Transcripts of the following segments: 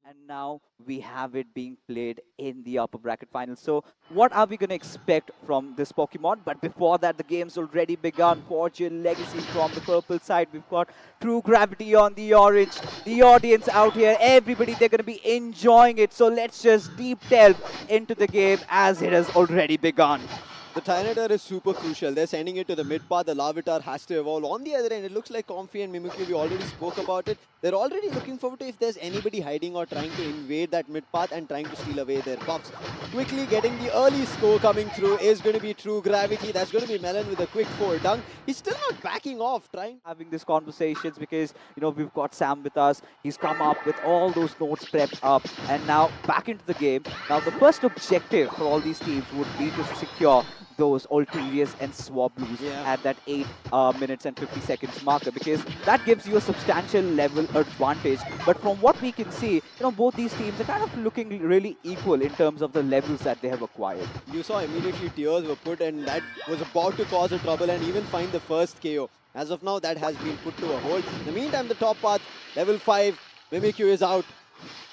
And now we have it being played in the upper bracket final. So what are we going to expect from this Pokemon? But before that, the game's already begun. Fortune Legacy from the purple side. We've got True Gravity on the orange. The audience out here, everybody, they're going to be enjoying it. So let's just deep delve into the game as it has already begun. The Tyranitar is super crucial. They're sending it to the mid path. The Larvitar has to evolve. On the other end, it looks like Comfy and Mimikyu, we already spoke about it. They're already looking forward to if there's anybody hiding or trying to invade that mid path and trying to steal away their buffs. Quickly getting the early score coming through is going to be True Gravity. That's going to be Melon with a quick 4 dunk. He's still not backing off, trying. Having these conversations because, we've got Sam with us. He's come up with all those notes prepped up and now back into the game. Now, the first objective for all these teams would be to secure those Ulteriors and Swablues at that 8 minutes and 50 seconds marker, because that gives you a substantial level advantage. But from what we can see, both these teams are kind of looking really equal in terms of the levels that they have acquired. You saw immediately tears were put and that was about to cause a trouble and even find the first KO. As of now, that has been put to a hold. In the meantime, the top path, level 5, Mimikyu is out,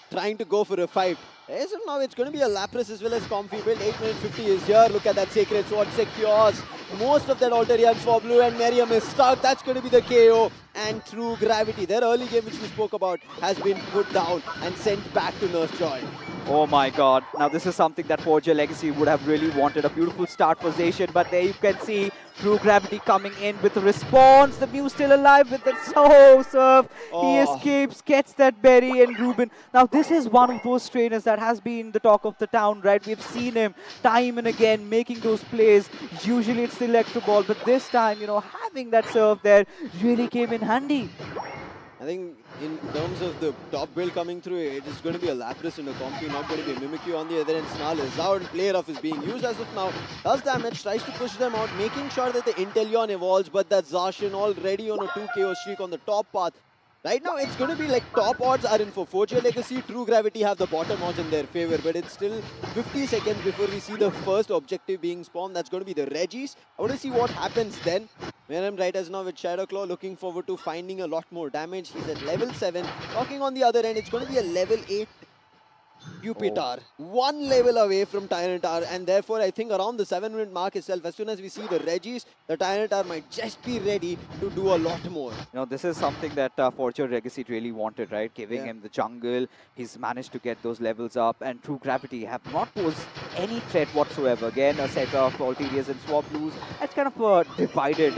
trying to go for a fight. As of now, it's going to be a Lapras as well as Comfy build. 8 minutes 50 is here. Look at that Sacred Sword secures most of that Alterian Swablu, and Miriam is stuck. That's going to be the KO. And True Gravity, their early game which we spoke about, has been put down and sent back to Nurse Joy. Oh my god. Now this is something that Forger Legacy would have really wanted. A beautiful start position, but there you can see True Gravity coming in with a response. The Mew still alive with that surf. He escapes, gets that berry, and Ruben. Now this is one of those trainers that has been the talk of the town, right? We've seen him time and again making those plays. Usually it's the Electro Ball, but this time, having that serve there really came in handy. I think in terms of the top build coming through, it is going to be a Lapras and a Comfy, not going to be a Mimikyu on the other end. Snarl is out, player off is being used as of now. Does damage, tries to push them out, making sure that the Inteleon evolves, but that Zacian already on a 2 KO streak on the top path. Right now, it's going to be like top odds are in for Forger Legacy. True Gravity have the bottom odds in their favor, but it's still 50 seconds before we see the first objective being spawned. That's going to be the Regis. I want to see what happens then. Miriam right as now with Shadow Claw, looking forward to finding a lot more damage. He's at level 7. Talking on the other end, it's going to be a level 8 Jupiter, one level away from Tyranitar, and therefore I think around the 7-minute mark itself, as soon as we see the Regis, the Tyranitar might just be ready to do a lot more. This is something that Forger Legacy really wanted, right? Giving him the jungle, he's managed to get those levels up, and True Gravity have not posed any threat whatsoever. Again, a set of Alterias and Swablues. It's kind of divided,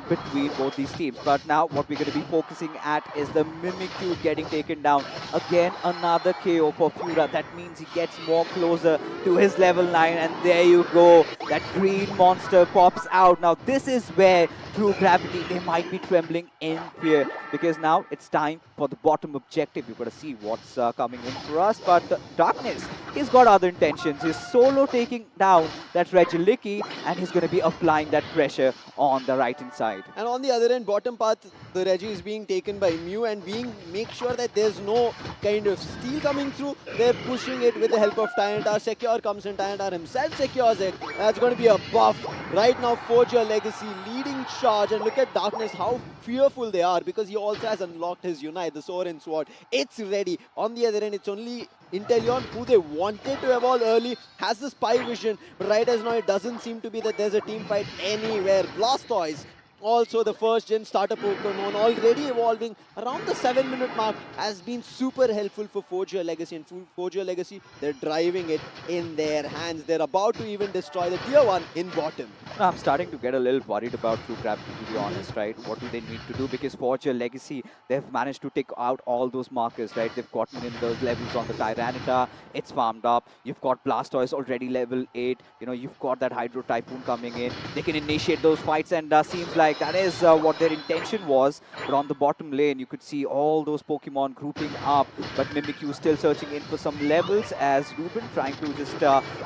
between both these teams. But now what we're going to be focusing at is the Mimikyu getting taken down. Again, another KO for Fura. That means he gets more closer to his level 9, and there you go. That green monster pops out. Now this is where True Gravity, they might be trembling in fear, because now it's time for the bottom objective. You've got to see what's coming in for us. But Darkness, he's got other intentions. He's solo taking down that Regilicki, and he's going to be applying that pressure on the right hand side. And on the other end, bottom path, the Regi is being taken by Mew and make sure that there's no kind of steal coming through. They're pushing it with the help of Tyranitar. Secure comes in, Tyranitar himself secures it. That's going to be a buff. Right now, Forger Legacy leading charge, and look at Darkness, how fearful they are, because he also has unlocked his Unite, the Sorin Sword. It's ready. On the other end, it's only Inteleon, who they wanted to evolve early, has the spy vision, but right as now it doesn't seem to be that there's a team fight anywhere. Blastoise, also the first gen starter Pokemon, already evolving around the 7-minute mark, has been super helpful for Forger Legacy. And Forger Legacy, they're driving it in their hands. They're about to even destroy the tier 1 in bottom. I'm starting to get a little worried about True Gravity, to be honest, right? What do they need to do? Because Forger Legacy, they've managed to take out all those markers, right? They've gotten in those levels on the Tyranitar. It's farmed up. You've got Blastoise already level 8. You've got that Hydro Typhoon coming in. They can initiate those fights, and seems like that is what their intention was. But on the bottom lane, you could see all those Pokemon grouping up. But Mimikyu still searching in for some levels, as Ruben trying to just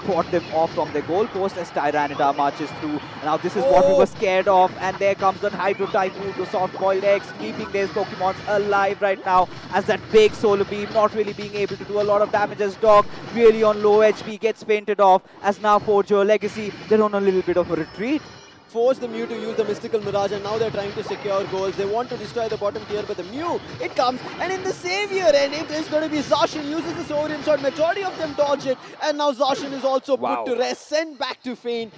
fought them off from their goalpost as Tyranitar marches through. Now this is what we were scared of, and there comes the Hydro Typhoon, the Soft Boiled Eggs, keeping their Pokemons alive right now, as that big Solar Beam not really being able to do a lot of damage, as Dog really on low HP gets fainted off, as now Forger Legacy, they're on a little bit of a retreat. force the Mew to use the Mystical Mirage, and now they're trying to secure goals. They want to destroy the bottom tier, but the Mew, it comes, and in the savior end, it is going to be Zacian, uses the Saurian Sword. Majority of them dodge it, and now Zacian is also put to rest, sent back to Feint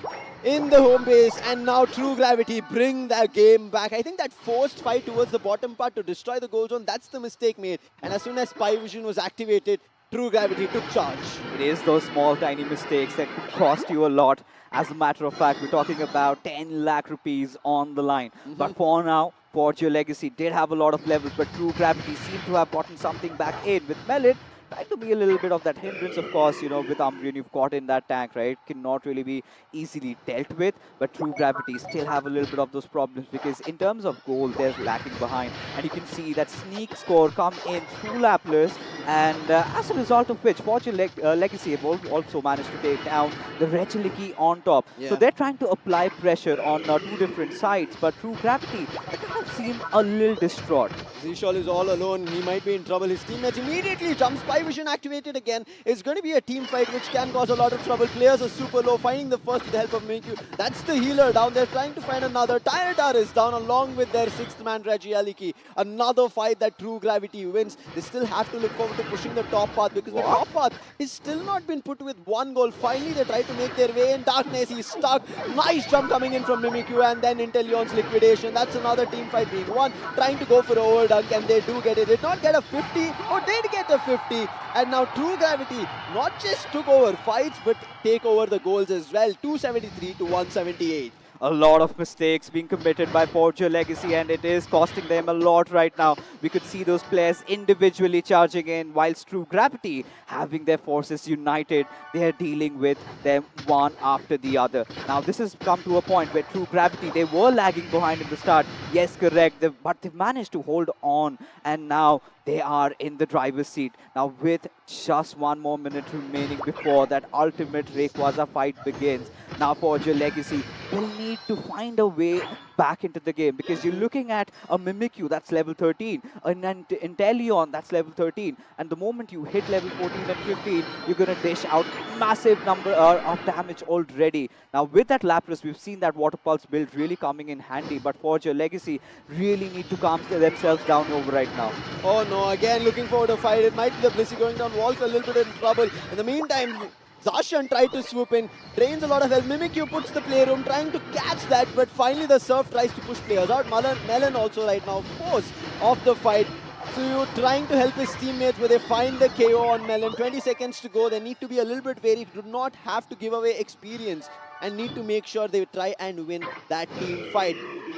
in the home base, and now True Gravity bring that game back. I think that forced fight towards the bottom part to destroy the goal zone, that's the mistake made. And as soon as Spy Vision was activated, True Gravity took charge. It is those small, tiny mistakes that could cost you a lot. As a matter of fact, we're talking about 10 lakh rupees on the line. But for now, Forge Your Legacy did have a lot of levels, but True Gravity seemed to have gotten something back in with Melon. Trying to be a little bit of that hindrance, of course, you know, with Umbreon, you've got in that tank, right? Cannot really be easily dealt with, but True Gravity still have a little bit of those problems because in terms of goal, they're lacking behind. And you can see that sneak score come in through Lapras, and as a result of which, Fortune Legacy have also managed to take down the Regieleki on top. So they're trying to apply pressure on two different sides, but True Gravity, they kind of seem a little distraught. Zishol is all alone. He might be in trouble. His teammates immediately jump. Spy Vision activated again. It's going to be a team fight which can cause a lot of trouble. Players are super low. Finding the first with the help of Mimikyu. That's the healer down. They're trying to find another. Tyranitar is down along with their sixth man Regieleki. Another fight that True Gravity wins. They still have to look forward to pushing the top path because the top path is still not been put with one goal. Finally, they try to make their way in. Darkness, he's stuck. Nice jump coming in from Mimikyu, and then Inteleon's liquidation. That's another team fight being won. Trying to go for an overdunk, and they do get it. Did not get a 50, or did get a 50. And now True Gravity not just took over fights, but take over the goals as well. 273 to 178. A lot of mistakes being committed by Forge Your Legacy, and it is costing them a lot right now. We could see those players individually charging in, whilst True Gravity having their forces united, they are dealing with them one after the other. Now this has come to a point where True Gravity, they were lagging behind in the start. Yes, correct, but they've managed to hold on, and now they are in the driver's seat. Now with just 1 more minute remaining before that ultimate Rayquaza fight begins, now Forge Your Legacy will need to find a way back into the game, because you're looking at a Mimikyu that's level 13, an Inteleon that's level 13, and the moment you hit level 14 and 15, you're going to dish out massive number of damage already. Now with that Lapras, we've seen that Water Pulse build really coming in handy, but Forge Your Legacy really need to calm themselves down over right now. Oh no, again looking forward to fight. It might be the Blissey going down. Walk a little bit in trouble. In the meantime, Zacian tried to swoop in, drains a lot of health. Mimikyu puts the playroom, trying to catch that, but finally the Surf tries to push players out. Melon also right now forced off the fight. So you're trying to help his teammates, where they find the KO on Melon. 20 seconds to go. They need to be a little bit wary. Do not have to give away experience, and need to make sure they try and win that team fight.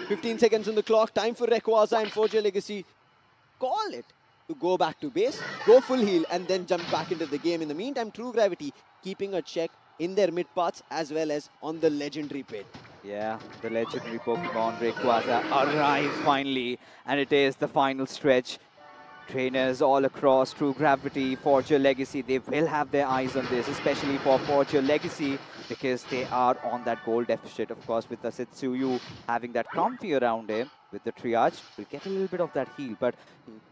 15 seconds on the clock. Time for Rayquaza and Forge Your Legacy. Call it to go back to base, go full heal, and then jump back into the game. In the meantime, True Gravity keeping a check in their mid paths as well as on the legendary pit. Yeah, the legendary Pokemon Rayquaza arrives finally, and it is the final stretch. Trainers all across True Gravity, Forge Your Legacy, they will have their eyes on this, especially for Forge Your Legacy, because they are on that goal deficit. Of course, with the Setsuyu having that comfy around him, with the triage, we'll get a little bit of that heal. But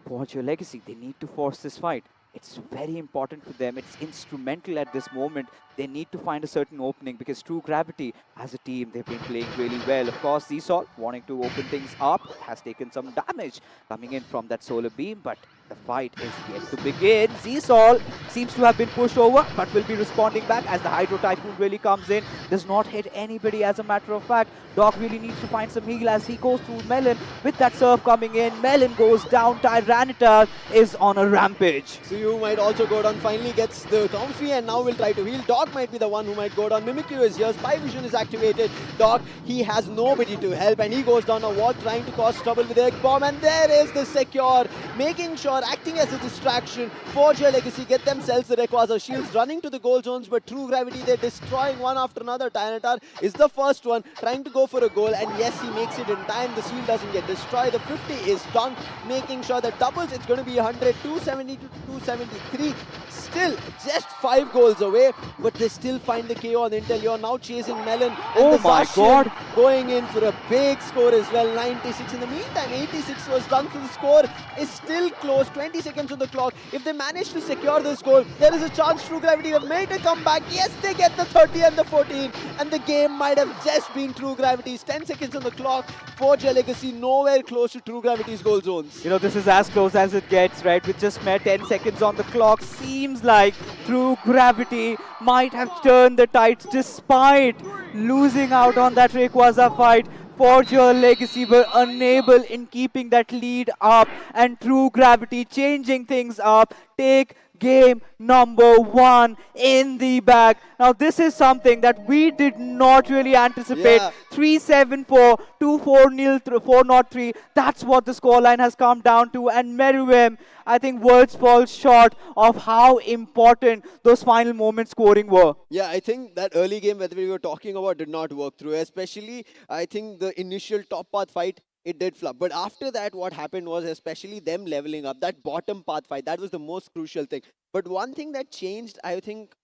Forge Your Legacy, they need to force this fight. It's very important for them. It's instrumental at this moment. They need to find a certain opening, because True Gravity, as a team, they've been playing really well. Of course, Zisol, wanting to open things up, has taken some damage coming in from that solar beam, but the fight is yet to begin. Zisol seems to have been pushed over, but will be responding back as the Hydro Typhoon really comes in. Does not hit anybody, as a matter of fact. Doc really needs to find some heal as he goes through Melon. With that Surf coming in, Melon goes down. Tyranitar is on a rampage. So you might also go down, finally gets the comfy, and now will try to heal. Doc might be the one who might go down. Mimikyu is here. Spy Vision is activated. Doc, he has nobody to help, and he goes down a wall trying to cause trouble with the Egg Bomb, and there is the secure, making sure, acting as a distraction. Forge Your Legacy get themselves the Rayquaza shields, running to the goal zones, but True Gravity, they're destroying one after another. Tyranitar is the first one, trying to go for a goal, and yes, he makes it in time. The shield doesn't get destroyed. The 50 is done, making sure that doubles. It's going to be 100, 270 to 173. Still just 5 goals away, but they still find the KO on Inteleon. Now chasing Melon, and Oh the my Zacian God. going in for a big score as well. 96. In the meantime, 86 was done, so the score is still close. 20 seconds on the clock. If they manage to secure this goal, there is a chance True Gravity have made a comeback. Yes, they get the 30 and the 14, and the game might have just been True Gravity's. 10 seconds on the clock. Forge your legacy nowhere close to True Gravity's goal zones. You know, this is as close as it gets, right? With just mere 10 seconds on the clock. Seems like True Gravity might have turned the tides despite losing out on that Rayquaza fight. Forge Your Legacy were unable in keeping that lead up, and True Gravity changing things up. Take game number 1 in the bag. Now this is something that we did not really anticipate. Yeah. 3-7-4, 2-4-0, 4-3. That's what the scoreline has come down to. And Meruem, I think words fall short of how important those final moments scoring were. Yeah, I think that early game that we were talking about did not work through. Especially, I think the initial top path fight, it did flop. But after that, what happened was especially them leveling up. That bottom path fight, that was the most crucial thing. But one thing that changed, I think,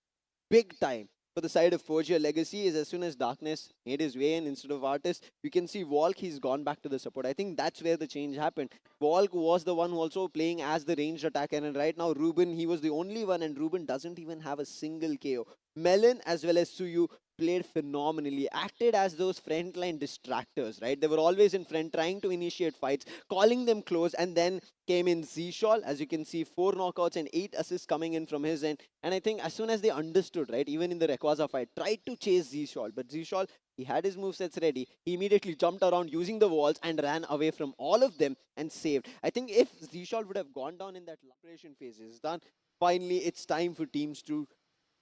big time for the side of Forge Your Legacy is as soon as Darkness made his way in instead of Artist, you can see Volk, he's gone back to the support. I think that's where the change happened. Volk was the one who also playing as the ranged attacker, and right now Ruben, he was the only one, and Ruben doesn't even have a single KO. Melon as well as Suyu played phenomenally, acted as those frontline distractors, right? They were always in front trying to initiate fights, calling them close, and then came in Z-Shawl. As you can see, 4 knockouts and 8 assists coming in from his end. And I think as soon as they understood, right, even in the Rayquaza fight, tried to chase Z-Shawl, but Z-Shawl, he had his movesets ready. He immediately jumped around using the walls and ran away from all of them and saved. I think if Z-Shawl would have gone down in that operation phase, is done. Finally, it's time for teams to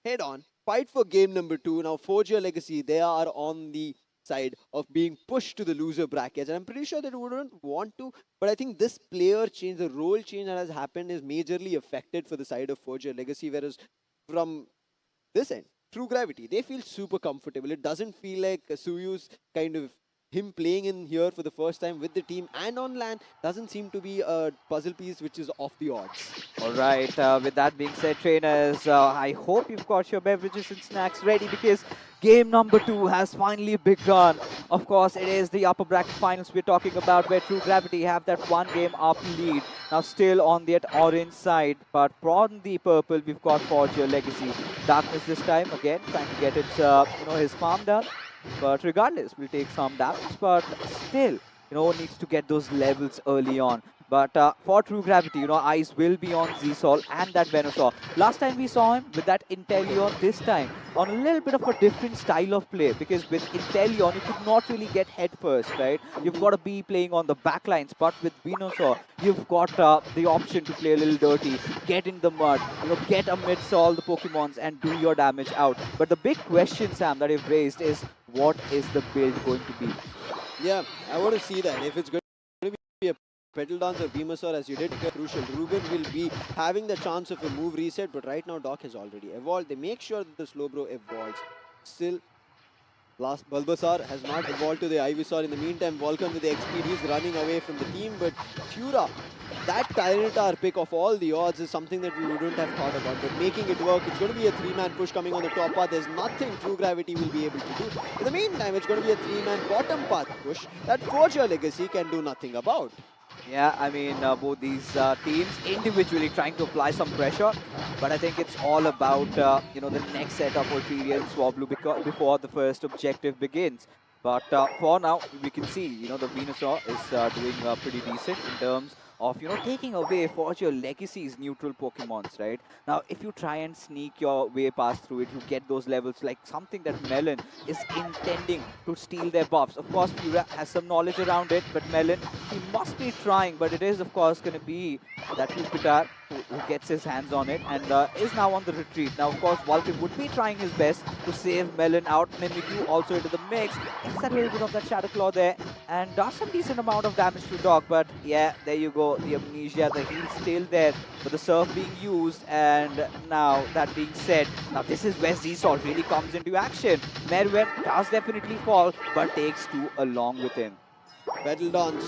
head on, fight for game number 2. Now, Forge Your Legacy, they are on the side of being pushed to the loser brackets, and I'm pretty sure they wouldn't want to, but I think this player change, the role change that has happened is majorly affected for the side of Forge Your Legacy, whereas from this end, True Gravity, they feel super comfortable. It doesn't feel like Suyu's kind of him playing in here for the first time with the team and on LAN doesn't seem to be a puzzle piece which is off the odds. All right, with that being said, trainers, I hope you've got your beverages and snacks ready because game number 2 has finally begun. Of course, it is the upper bracket finals we're talking about where True Gravity have that 1 game up lead. Now still on the orange side, but on the purple, we've got Forge Your Legacy. Darkness this time, again, trying to get it, his farm done. But regardless, we'll take some damage, but still, needs to get those levels early on. But for True Gravity, eyes will be on Z-Sol and that Venusaur. Last time we saw him with that Inteleon, this time on a little bit of a different style of play, because with Inteleon, you could not really get head first, right? You've got to be playing on the back lines, but with Venusaur, you've got the option to play a little dirty, get in the mud, get amidst all the Pokemons and do your damage out. But the big question, Sam, that you've raised is, what is the build going to be? Yeah, I want to see that. If it's going to be a Petal Dance or Venusaur, as you did, crucial. Ruben will be having the chance of a move reset, but right now Doc has already evolved. They make sure that the Slowbro evolves. Still, last Bulbasaur has not evolved to the Ivysaur. In the meantime, Volcan with the XP, he's running away from the team, but Fura, that Tyranitar pick of all the odds is something that we wouldn't have thought about, but making it work. It's going to be a 3-man push coming on the top path. There's nothing True Gravity will be able to do. In the meantime, it's going to be a 3-man bottom path push that Forge Your Legacy can do nothing about. Yeah, I mean, both these teams individually trying to apply some pressure, but I think it's all about, the next set of Ulterior and Swablu before the first objective begins. But for now, we can see, the Venusaur is doing pretty decent in terms of, taking away Forge Your Legacy's neutral Pokemons, right? Now, if you try and sneak your way past through it, you get those levels, like something that Melon is intending to steal their buffs. Of course, Fura has some knowledge around it, but Melon, he must be trying, but it is, of course, going to be that Jupiter who gets his hands on it and is now on the retreat. Now, of course, Vulcan would be trying his best to save Melon out. Mimikyu also into the mix. Gets that little bit of that Shadow Claw there and does some decent amount of damage to Doc. But yeah, there you go. The Amnesia, the heal's still there, but the Surf being used. And now, that being said, now this is where Z-Sol really comes into action. Merwen does definitely fall, but takes 2 along with him. Battle Dance,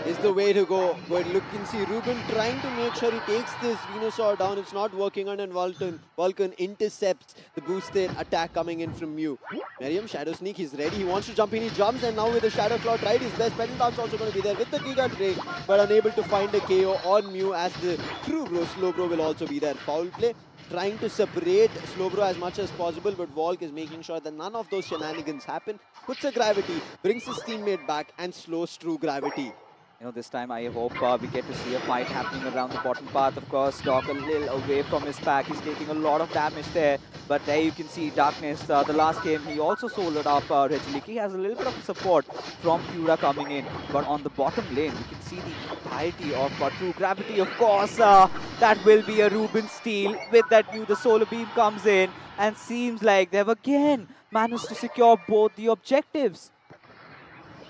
is the way to go. But look and see Ruben trying to make sure he takes this Venusaur down. It's not working on, and Vulcan intercepts the boosted attack coming in from Mew. Miriam, Shadow Sneak, he's ready. He wants to jump in, he jumps, and now with the Shadow Claw, tried his best. Pentat's also going to be there with the Giga Drake, but unable to find a KO on Mew, as the True Bro, Slow Bro will also be there. Foul play. Trying to separate Slowbro as much as possible, but Volk is making sure that none of those shenanigans happen. Puts a gravity, brings his teammate back, and slows True Gravity. This time I hope we get to see a fight happening around the bottom path. Of course, Doc a little away from his pack. He's taking a lot of damage there. But there you can see Darkness. The last game, he also soloed up Regilik. He has a little bit of support from Pura coming in. But on the bottom lane, you can see the entirety of True Gravity. Of course, that will be a Ruben steal. With that new, the Solar Beam comes in. And seems like they've again managed to secure both the objectives.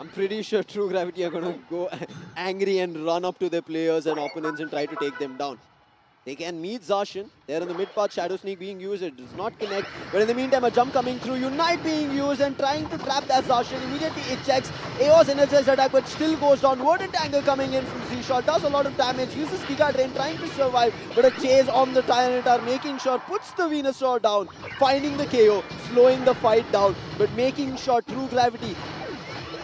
I'm pretty sure True Gravity are going to go angry and run up to their players and opponents and try to take them down. They can meet Zacian. There in the mid path, Shadow Sneak being used. It does not connect. But in the meantime, a jump coming through. Unite being used and trying to trap that Zacian. Immediately it checks. Aeos energized attack, but still goes down. Worded Tangle coming in from Z-Shot. Does a lot of damage. Uses Giga Drain, trying to survive. But a chase on the Tyranitar, making sure puts the Venusaur down. Finding the KO. Slowing the fight down. But making sure True Gravity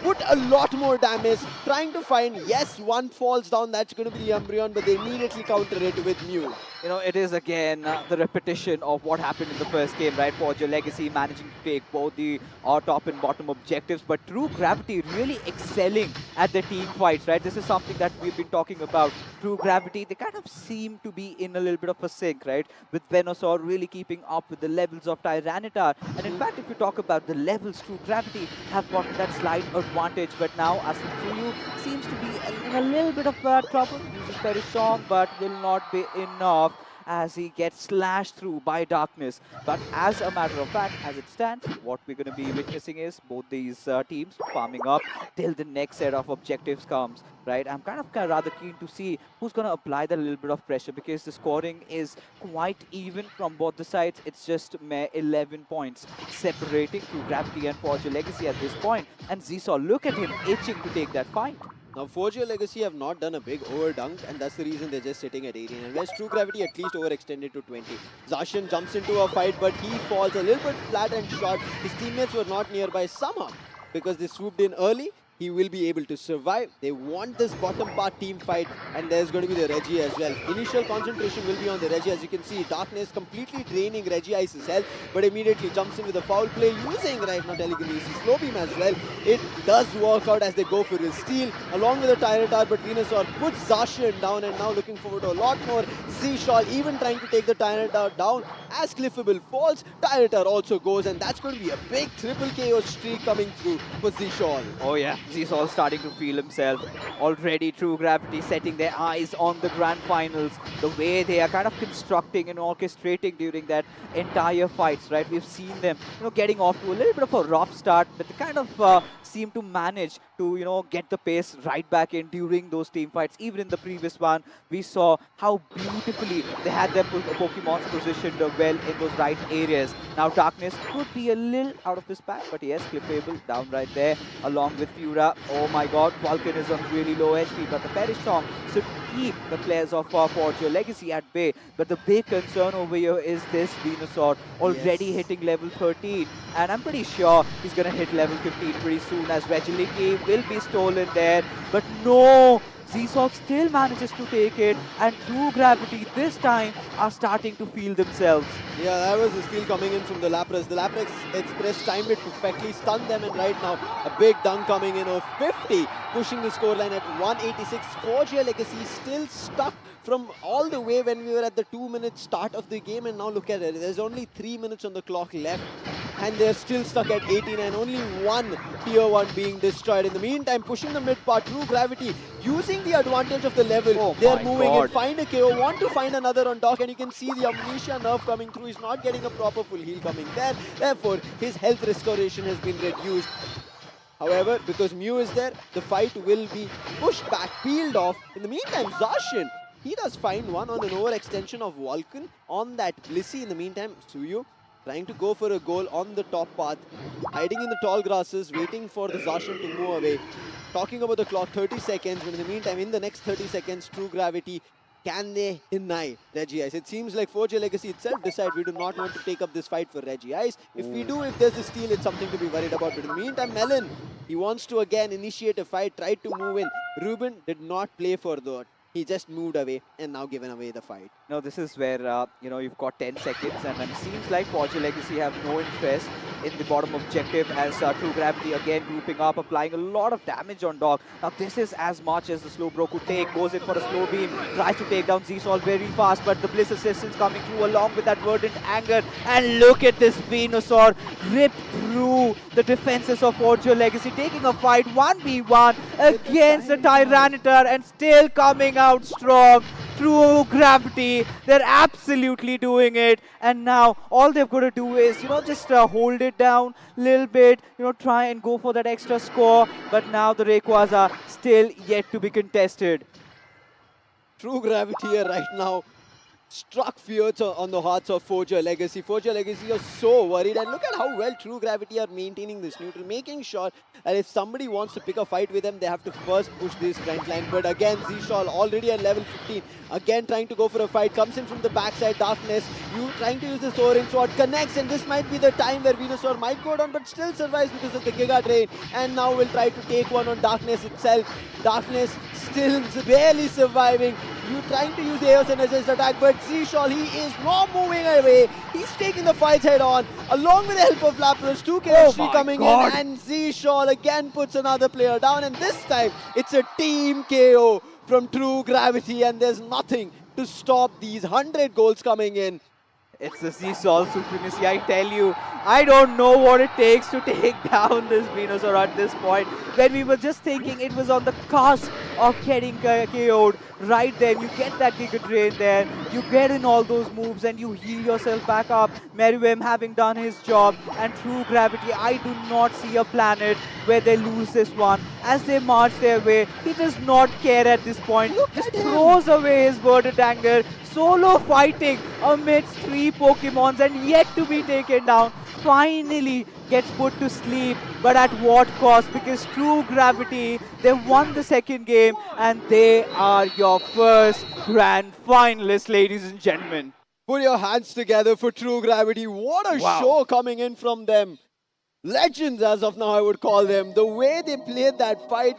put a lot more damage, trying to find, yes, one falls down, that's going to be the Umbreon, but they immediately counter it with Mew. It is again the repetition of what happened in the first game, right? Forge your Legacy managing to take both the top and bottom objectives, but True Gravity really excelling at the team fights, right? This is something that we've been talking about. True Gravity, they kind of seem to be in a little bit of a sync, right? With Venusaur really keeping up with the levels of Tyranitar. And in fact, if you talk about the levels, True Gravity have gotten that slight advantage, but now Asutsuyu seems to be in a little bit of trouble. Uses very strong, but will not be enough as he gets slashed through by Darkness. But as a matter of fact, as it stands, what we're going to be witnessing is both these teams farming up till the next set of objectives comes, right? I'm kind of rather keen to see who's going to apply that little bit of pressure, because the scoring is quite even from both the sides. It's just 11 points separating True Gravity and Forge Your Legacy at this point. And Zisol, look at him itching to take that fight. Now, Forge Your Legacy have not done a big overdunk, and that's the reason they're just sitting at 18. And whereas True Gravity at least overextended to 20. Zacian jumps into a fight, but he falls a little bit flat and short. His teammates were not nearby somehow, because they swooped in early. He will be able to survive. They want this bottom part team fight, and there's going to be the Reggie as well. Initial concentration will be on the Reggie. As you can see, Darkness completely draining Reggie Ice's health, but immediately jumps in with a foul play using right now telekinesis, slow beam as well. It does work out as they go for his steal along with the Tyranitar, but Venusaur puts Zacian down, and now looking forward to a lot more. Z-Shawl even trying to take the Tyranitar down. As Cliffable falls, Tyranitar also goes, and that's going to be a big triple KO streak coming through for Z-Shawl. Oh yeah. He's all starting to feel himself. Already True Gravity setting their eyes on the grand finals. The way they are kind of constructing and orchestrating during that entire fights, right? We've seen them, getting off to a little bit of a rough start, but they kind of seem to manage to, get the pace right back in during those team fights. Even in the previous one, we saw how beautifully they had their Pokemons positioned well in those right areas. Now Darkness could be a little out of his pack, but yes, Cliffable down right there along with Pura. Oh my god, Vulcan is on really low HP, but the Perish Song should keep the players of Forge Your Legacy at bay. But the big concern over here is this Venusaur already hitting level 13, and I'm pretty sure he's going to hit level 15 pretty soon, as Regilik will be stolen there. But no! Zisol still manages to take it, and True Gravity this time are starting to feel themselves. Yeah, that was a steal coming in from the Lapras. The Lapras Express timed it perfectly, stunned them, and right now a big dunk coming in of 50, pushing the scoreline at 186. Forge Your Legacy still stuck from all the way when we were at the 2-minute start of the game, and now look at it. There's only 3 minutes on the clock left, and they're still stuck at 18, and only one tier 1 being destroyed. In the meantime, pushing the mid part, True Gravity using the advantage of the level. They're moving in, find a KO, want to find another on Doc, and you can see the Amnesia nerve coming through. He's not getting a proper full heal coming there. Therefore, his health restoration has been reduced. However, because Mew is there, the fight will be pushed back, peeled off. In the meantime, Zacian, he does find one on an overextension of Vulcan on that Blissey. In the meantime, Suyu trying to go for a goal on the top path, hiding in the tall grasses, waiting for the Zacian to move away. Talking about the clock, 30 seconds, but in the meantime, in the next 30 seconds, True Gravity, can they deny Reggie Ice? It seems like 4J Legacy itself decide we do not want to take up this fight for Reggie Ice. If we do, if there's a steal, it's something to be worried about. But in the meantime, Melon, he wants to again initiate a fight, tried to move in. Ruben did not play for that. He just moved away and now given away the fight. No, this is where, you've got 10 seconds and it seems like Fortune Legacy have no interest in the bottom objective as True Gravity again grouping up, applying a lot of damage on Dog. Now this is as much as the slow bro could take, goes in for a slow beam, tries to take down Z-Sol very fast, but the Bliss assistance coming through along with that Verdant Anger. And look at this Venusaur rip through the defenses of Fortune Legacy, taking a fight 1v1 against the Tyranitar and still coming out strong. True Gravity, they're absolutely doing it, and now all they've got to do is just hold it down a little bit, try and go for that extra score, but now the Rayquaza still yet to be contested. True Gravity here right now struck fears on the hearts of 4J Legacy. 4J Legacy are so worried, and look at how well True Gravity are maintaining this neutral, making sure that if somebody wants to pick a fight with them, they have to first push this front line. But again, Z-Sol already at level 15, again trying to go for a fight, comes in from the backside, Darkness, you trying to use the soaring sword, connects, and this might be the time where Venusaur might go down, but still survives because of the Giga Drain, and now will try to take one on Darkness itself. Darkness still barely surviving. You trying to use Aeos Energized attack, but Z-Sol, he is not moving away. He's taking the fight head on, along with the help of Lapras. 2 coming in, and Z-Sol again puts another player down, and this time it's a team KO from True Gravity, and there's nothing to stop these 100 goals coming in. It's the Z-Sol supremacy, I tell you. I don't know what it takes to take down this Venusaur at this point. When we were just thinking it was on the cusp of getting KO'd, right there, you get that Giga Drain there, you get in all those moves and you heal yourself back up. Meruem having done his job, and True Gravity, I do not see a planet where they lose this one. As they march their way, he does not care at this point. Just throws away his Verdant Anger, solo fighting amidst 3 Pokemons and yet to be taken down. Finally gets put to sleep, but at what cost? Because True Gravity, they won the second game and they are your first grand finalists, ladies and gentlemen. Put your hands together for True Gravity. What a show coming in from them. Legends as of now, I would call them. The way they played that fight.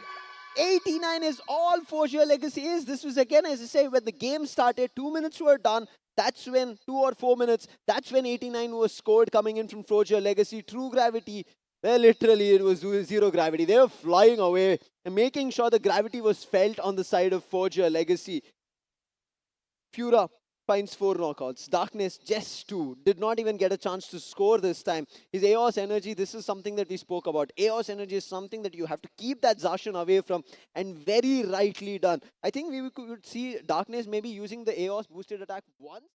89 is all 4J Legacy is. This was again, as I say, when the game started, 2 minutes were done. That's when 2 or 4 minutes, that's when 89 was scored coming in from 4J Legacy. True Gravity, well, literally it was zero gravity. They were flying away and making sure the gravity was felt on the side of 4J Legacy. Fura finds 4 knockouts. Darkness, just 2. Did not even get a chance to score this time. His Aeos Energy, this is something that we spoke about. Aeos Energy is something that you have to keep that Zacian away from, and very rightly done. I think we could see Darkness maybe using the Aeos boosted attack once.